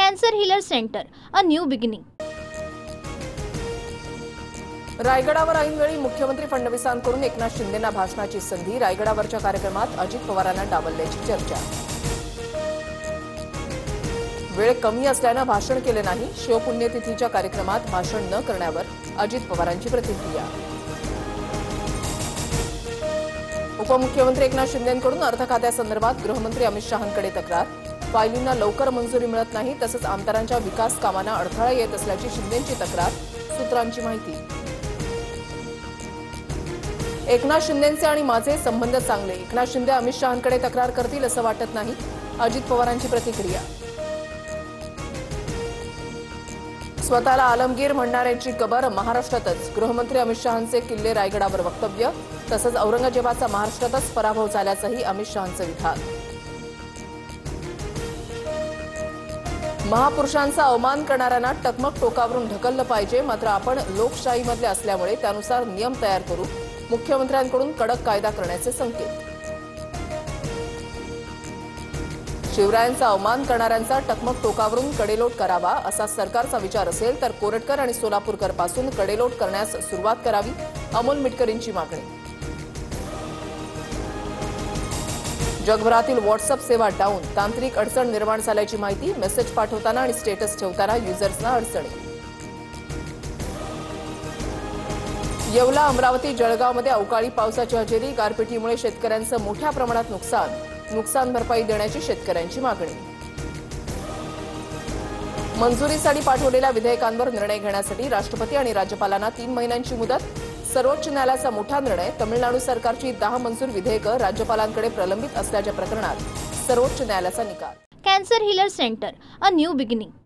Cancer healer centre, a new beginning. रायगडावर ऐनवेळी मुख्यमंत्री फडणवीसांकडून एकनाथ शिंदेंना भाषणाची संधी. रायगडावरच्या कार्यक्रमात अजित पवारांना डावलल्याची चर्चा. वेळ कमी असल्यानं भाषण केले नाही. शिवपुण्यतिथीच्या कार्यक्रमात भाषण न करण्यावर अजित पवारांची प्रतिक्रिया. उपमुख्यमंत्री एकनाथ शिंदेंकडून अर्थ खात्यासंदर्भात गृहमंत्री अमित शहांकडे तक्रार. फायलींना लवकर मंजुरी मिळत नाही, तसंच आमदारांच्या विकास कामांना अडथळा येत असल्याची शिंदेंची तक्रार. सूत्रांची माहिती. एकनाथ शिंदेंचे आणि माझे संबंध चांगले. एकनाथ शिंदे अमित शहांकडे तक्रार करतील असं वाटत नाही. अजित पवारांची प्रतिक्रिया. स्वतःला आलमगीर म्हणणाऱ्यांची कबर महाराष्ट्रातच. गृहमंत्री अमित शहांचे किल्ले रायगडावर वक्तव्य. तसंच औरंगजेबाचा महाराष्ट्रातच पराभव झाल्याचंही अमित शहांचं विधान. महापुरुषांचा अवमान करणाऱ्यांना टकमक टोकावरून ढकललं पाहिजे. मात्र आपण लोकशाहीमधले असल्यामुळे त्यानुसार नियम तयार करू. मुख्यमंत्र्यांकडून कडक कायदा करण्याचे संकेत. शिवरायांचा अवमान करणाऱ्यांचा टकमक टोकावरून कडेलोट करावा असा सरकारचा विचार असेल तर कोरटकर आणि सोलापूरकर पासून कडेलोट करण्यास सुरुवात करावी. अमोल मिटकरींची मागणी. जगभरातील व्हॉट्सअप सेवा डाऊन. तांत्रिक अडचण निर्माण झाल्याची माहिती. मेसेज पाठवताना आणि स्टेटस ठेवताना युजर्सना अडचणी. येवला, अमरावती, जळगावमध्ये अवकाळी पावसाची हजेरी. गारपिटीमुळे शेतकऱ्यांचं मोठ्या प्रमाणात नुकसान. नुकसान भरपाई देण्याची शेतकऱ्यांची मागणी. मंजुरीसाठी पाठवलेल्या विधेयकांवर निर्णय घेण्यासाठी राष्ट्रपती आणि राज्यपालांना 3 महिन्यांची मुदत. सर्वोच्च न्यायालयाचा मोठा निर्णय. तमिळनाडू सरकारची 10 मंजूर विधेयकं राज्यपालांकडे प्रलंबित असल्याच्या प्रकरणात सर्वोच्च न्यायालयाचा निकाल. Cancer healer centre, a new beginning.